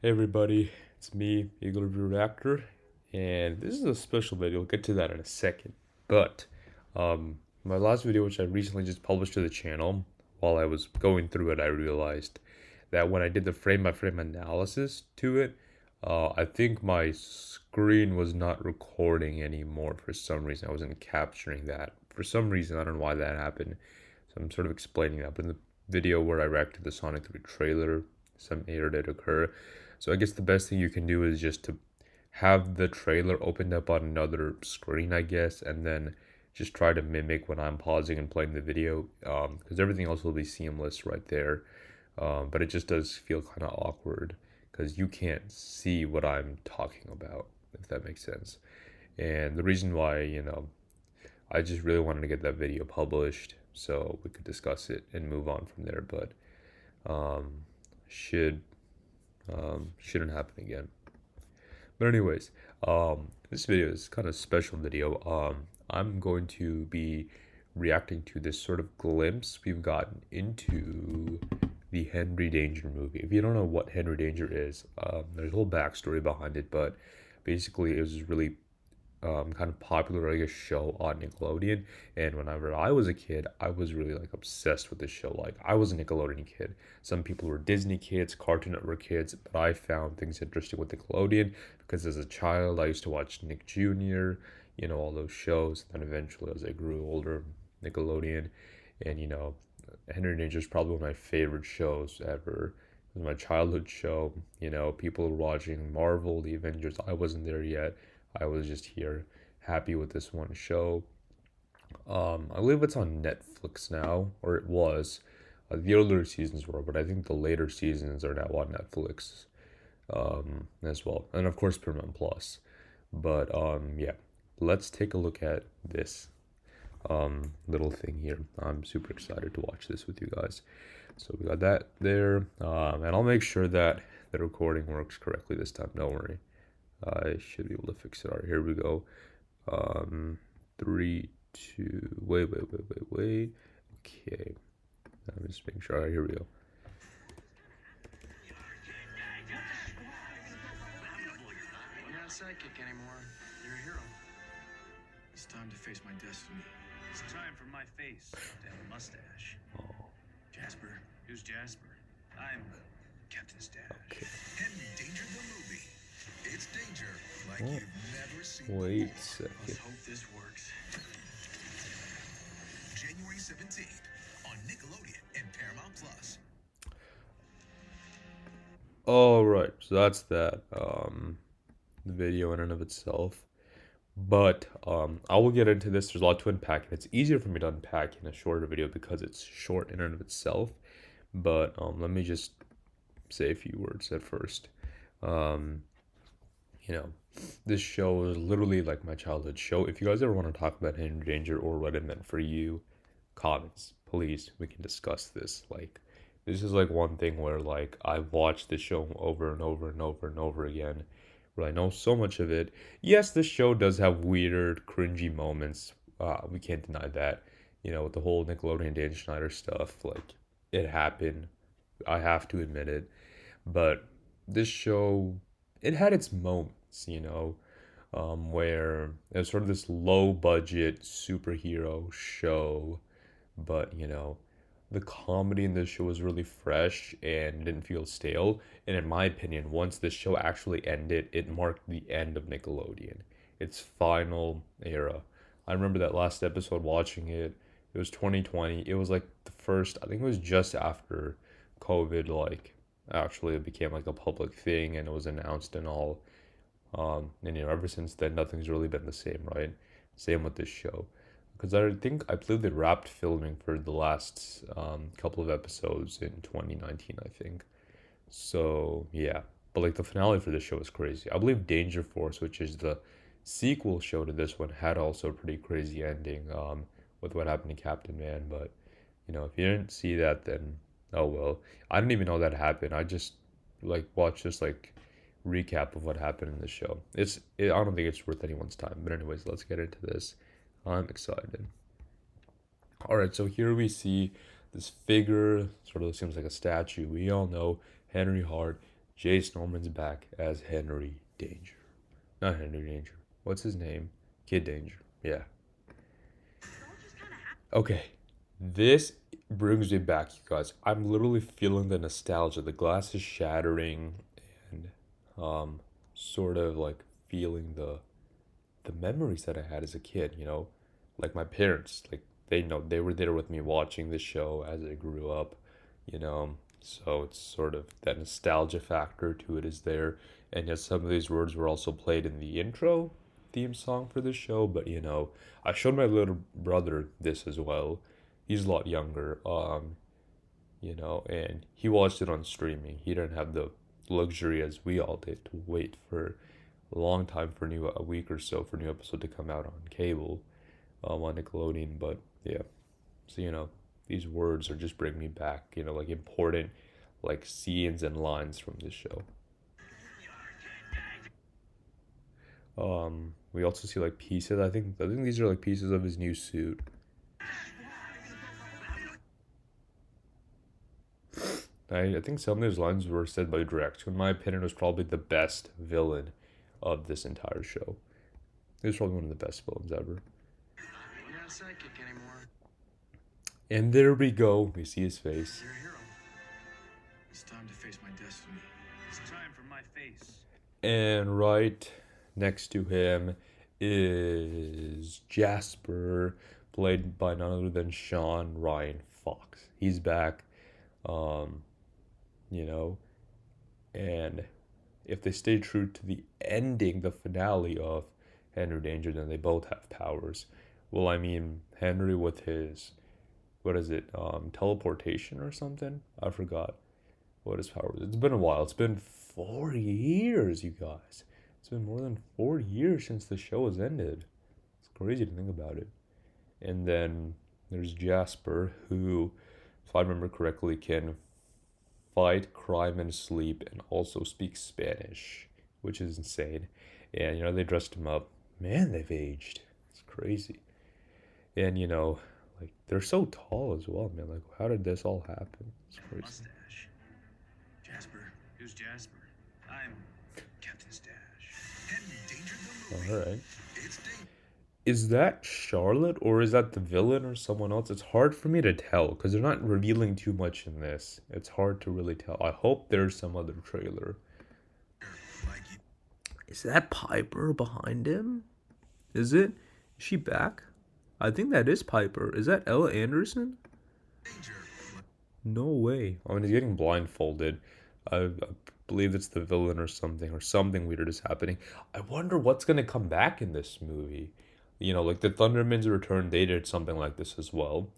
Hey everybody, it's me, Eagle Review Reactor, and this is a special video. We'll get to that in a second. But my last video, which I recently just published to the channel, while I was going through it, I realized that when I did the frame-by-frame analysis to it, I think my screen was not recording anymore for some reason. I wasn't capturing that. For some reason, I don't know why that happened. So I'm sort of explaining that. But in the video where I reacted to the Sonic 3 trailer, some error did occur. So I guess the best thing you can do is just to have the trailer opened up on another screen, I guess, and then just try to mimic when I'm pausing and playing the video, because everything else will be seamless right there. But it just does feel kind of awkward because you can't see what I'm talking about, if that makes sense. And the reason why, I just really wanted to get that video published so we could discuss it and move on from there, but um, should shouldn't happen again. But anyways, this video is kind of special video. I'm going to be reacting to this sort of glimpse we've gotten into the Henry Danger movie. If you don't know what Henry Danger is, there's a whole backstory behind it, but basically it was really kind of popular, I guess, show on Nickelodeon. And whenever I was a kid, I was really like obsessed with this show. Like I was a Nickelodeon kid. Some people were Disney kids, Cartoon Network kids, but I found things interesting with Nickelodeon because as a child, I used to watch Nick Jr., all those shows. And then eventually, as I grew older, Nickelodeon, and Henry Danger is probably one of my favorite shows ever. It was my childhood show. People were watching Marvel, the Avengers. I wasn't there yet. I was just here happy with this one show. I believe it's on Netflix now, or it was. The earlier seasons were, but I think the later seasons are now on Netflix as well, and of course Paramount Plus. But yeah, let's take a look at this little thing here. I'm super excited to watch this with you guys. So we got that there, and I'll make sure that the recording works correctly this time. Don't worry. I should be able to fix it. All right, here we go. Three, two, wait. Okay, I'm just making sure. All right, here we go. You're not psychic anymore. You're a hero. It's time to face my destiny. It's time for my face to have a mustache. Oh, Jasper. Who's Jasper? I'm Captain Stash. okay. Henry Danger the movie. It's danger like Oh, you've never seen wait a before. second. Let's hope this works. January 17th on Nickelodeon and Paramount Plus. All right, so that's that. The video in and of itself. But I will get into this. There's a lot to unpack, and it's easier for me to unpack in a shorter video because it's short in and of itself. But let me just say a few words at first. Um, you know, this show is literally like my childhood show. If you guys ever want to talk about Henry Danger or what it meant for you, comments, please. We can discuss this. Like, this is like one thing where like I've watched the show over and over and over and over again, where I know so much of it. Yes, this show does have weird, cringy moments. We can't deny that. With the whole Nickelodeon Dan Schneider stuff, like it happened. I have to admit it. But this show, it had its moments, where it was sort of this low budget superhero show, but the comedy in this show was really fresh and didn't feel stale. And in my opinion, once this show actually ended, it marked the end of Nickelodeon, its final era. I remember that last episode watching it. It was 2020. It was like the first, I think it was just after COVID, like actually it became like a public thing and it was announced and all. And ever since then, nothing's really been the same, right? Same with this show. Because I believe they wrapped filming for the last couple of episodes in 2019, I think. So, yeah. But like the finale for this show is crazy. I believe Danger Force, which is the sequel show to this one, had also a pretty crazy ending with what happened to Captain Man. But, if you didn't see that, then oh well. I didn't even know that happened. I just like watched this like recap of what happened in the show. I don't think it's worth anyone's time. But anyways, let's get into this. I'm excited. All right, so here we see this figure, sort of seems like a statue. We all know Henry Hart, Jace Norman's back as Henry Danger. Not Henry Danger. What's his name? Kid Danger. Yeah. Okay. This brings me back, you guys. I'm literally feeling the nostalgia. The glass is shattering and sort of like feeling the memories that I had as a kid, you know? Like my parents, like they know they were there with me watching the show as I grew up, you know. So it's sort of that nostalgia factor to it is there. And yes, some of these words were also played in the intro theme song for the show, but you know, I showed my little brother this as well. He's a lot younger, you know, and he watched it on streaming. He didn't have the luxury as we all did to wait for a long time for a week or so for new episode to come out on cable, on Nickelodeon. But yeah, so you know, these words are just bringing me back, you know, like important, like scenes and lines from this show. We also see like pieces. I think these are like pieces of his new suit. I think some of those lines were said by Drax, who in my opinion was probably the best villain of this entire show. He was probably one of the best villains ever. You're not psychic anymore. And there we go. We see his face. You're a hero. It's time to face my destiny. It's time for my face. And right next to him is Jasper, played by none other than Sean Ryan Fox. He's back, um, you know, and if they stay true to the ending, the finale of Henry Danger, then they both have powers. Well, I mean, Henry with his, what is it, teleportation or something? I forgot what his power was. It's been a while. It's been 4 years, you guys. It's been more than 4 years since the show has ended. It's crazy to think about it. And then there's Jasper, who, if I remember correctly, can fight, crime, and sleep, and also speak Spanish, which is insane. And, you know, they dressed him up. Man, they've aged. It's crazy. And, you know, like, they're so tall as well, man. Like, how did this all happen? It's And a crazy. mustache. Jasper. Who's Jasper? I'm Captain Stash. Henry Danger the movie. All right. It's Danger. Is that Charlotte or is that the villain or someone else? It's hard for me to tell because they're not revealing too much in this. It's hard to really tell. I hope there's some other trailer. Like you Is that Piper behind him? Is it? Is she back? I think that is Piper. Is that Ella Anderson? Danger. No way. I mean, he's getting blindfolded. I believe it's the villain or something weird is happening. I wonder what's gonna come back in this movie. You know, like the Thunderman's Return, they did something like this as well.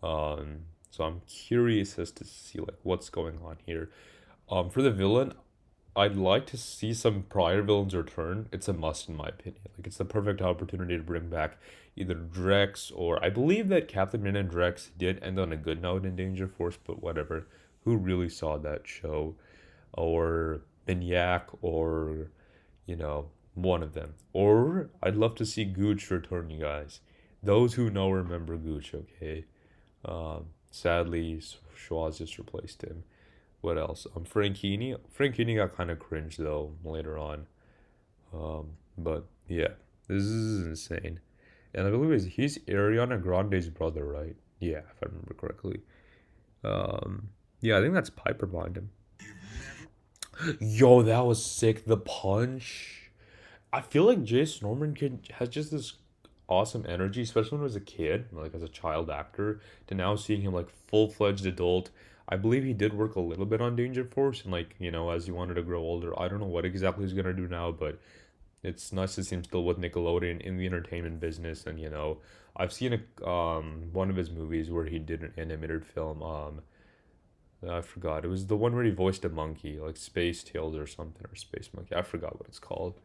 So I'm curious as to see like what's going on here. For the villain, I'd like to see some prior villains return. It's a must in my opinion. Like it's the perfect opportunity to bring back either Drex or I believe that Captain Min and Drex did end on a good note in Danger Force, but whatever. Who really saw that show? Or Binyak or you know, one of them. Or I'd love to see Gooch return, you guys. Those who know remember Gooch, okay? Sadly, Schwaz just replaced him. What else? Frankini. Frankini got kind of cringe though later on. But yeah, this is insane. And I believe he's Ariana Grande's brother, right? Yeah, if I remember correctly. Yeah, I think that's Piper behind him. Yo, that was sick. The punch. I feel like Jace Norman has just this awesome energy, especially when he was a kid, like as a child actor, to now seeing him like full-fledged adult. I believe he did work a little bit on Danger Force and like, you know, as he wanted to grow older. I don't know what exactly he's gonna do now, but it's nice to see him still with Nickelodeon in the entertainment business. And you know, I've seen one of his movies where he did an animated film. I forgot. It was the one where he voiced a monkey, like Space Tales or something, or Space Monkey. I forgot what it's called.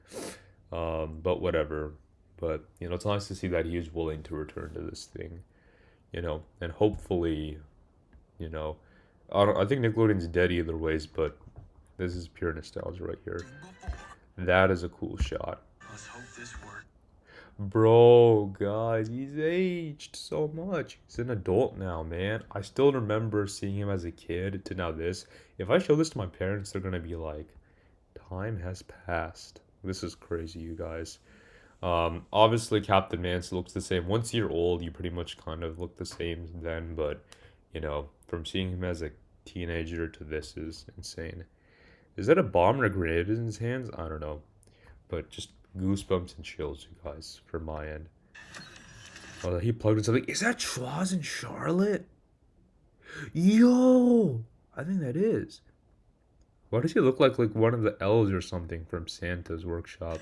But whatever. But you know, it's nice to see that he is willing to return to this thing. You know, and hopefully, you know, I think Nickelodeon's dead either ways, but this is pure nostalgia right here. That is a cool shot. Let's hope this works. Bro, guys, he's aged so much. He's an adult now, man. I still remember seeing him as a kid to now this. If I show this to my parents, they're gonna be like, time has passed. This is crazy, you guys. Obviously Captain Mance looks the same. Once you're old, you pretty much kind of look the same then, but you know, from seeing him as a teenager to this is insane. Is that a bomb or a grenade in his hands? I don't know. But just goosebumps and chills, you guys, from my end. Oh, he plugged in something. Is that Schwoz and Charlotte? Yo! I think that is. Why does he look like one of the elves or something from Santa's workshop?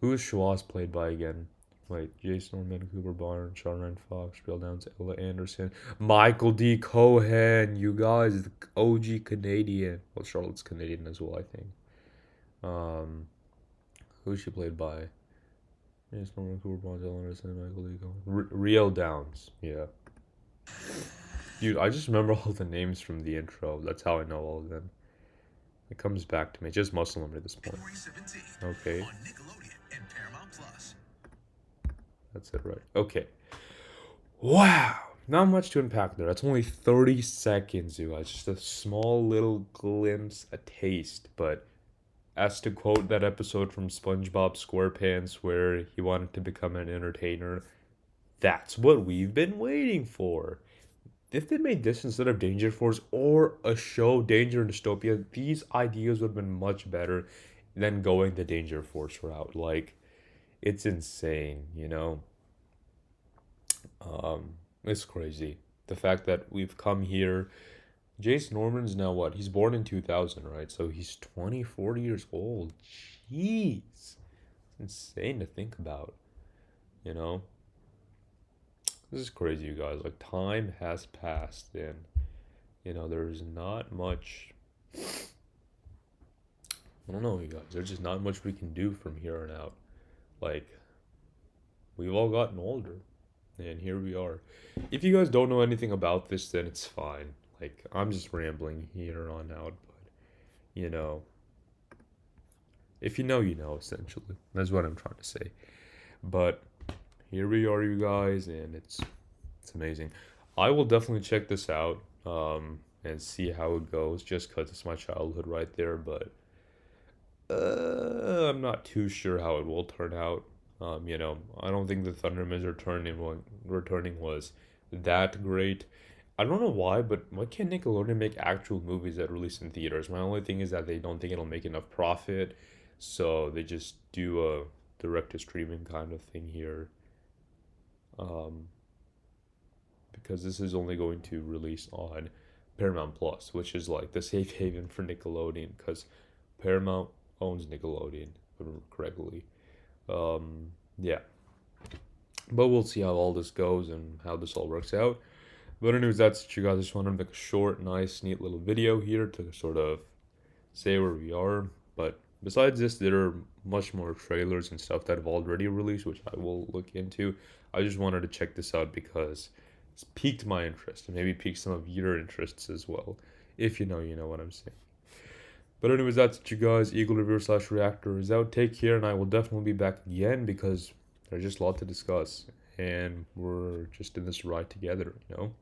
Who is Schwoz played by again? Wait, Jason Norman, Cooper Barnes, Sean Ryan Fox, Real Downs, Ella Anderson, Michael D. Cohen. You guys, the OG Canadian. Well, Charlotte's Canadian as well, I think. Who is she played by? Jason Norman, Cooper Barnes, Ella Anderson, Michael D. Cohen. Real Downs, yeah. Dude, I just remember all the names from the intro. That's how I know all of them. It comes back to me. Just muscle memory at this point. Okay. On Nickelodeon and Paramount Plus. That's it, right? Okay. Wow. Not much to unpack there. That's only 30 seconds, you guys. Just a small little glimpse, a taste. But as to quote that episode from SpongeBob SquarePants where he wanted to become an entertainer, that's what we've been waiting for. If they made this instead of Danger Force or a show, Danger and Dystopia, these ideas would have been much better than going the Danger Force route. Like, it's insane, you know? It's crazy. The fact that we've come here. Jace Norman's now what? He's born in 2000, right? So he's 40 years old. Jeez. It's insane to think about, you know? This is crazy, you guys. Like, time has passed, and you know, there's not much. I don't know, you guys. There's just not much we can do from here on out. Like, we've all gotten older, and here we are. If you guys don't know anything about this, then it's fine. Like, I'm just rambling here on out, but you know, if you know, you know. Essentially, that's what I'm trying to say. But here we are, you guys, and it's amazing. I will definitely check this out and see how it goes, just because it's my childhood right there. But I'm not too sure how it will turn out. You know, I don't think the Thundermans returning was that great. I don't know why, but why can't Nickelodeon make actual movies that release in theaters? My only thing is that they don't think it'll make enough profit, so they just do a direct-to-streaming kind of thing here. Because this is only going to release on Paramount Plus, which is like the safe haven for Nickelodeon, because Paramount owns Nickelodeon, if I remember correctly. Yeah. But we'll see how all this goes and how this all works out. But anyways, that's it, you guys. I just wanted to make a short, nice, neat little video here to sort of say where we are. But besides this, there are much more trailers and stuff that have already released, which I will look into. I just wanted to check this out because it's piqued my interest and maybe piqued some of your interests as well. If you know what I'm saying. But anyways, that's it, you guys. Eagle Reviewer / Reactor is out. Take care, and I will definitely be back again because there's just a lot to discuss. And we're just in this ride together, you know.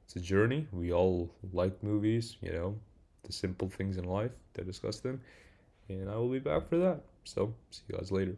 It's a journey. We all like movies, you know, the simple things in life to discuss them. And I will be back for that. So, see you guys later.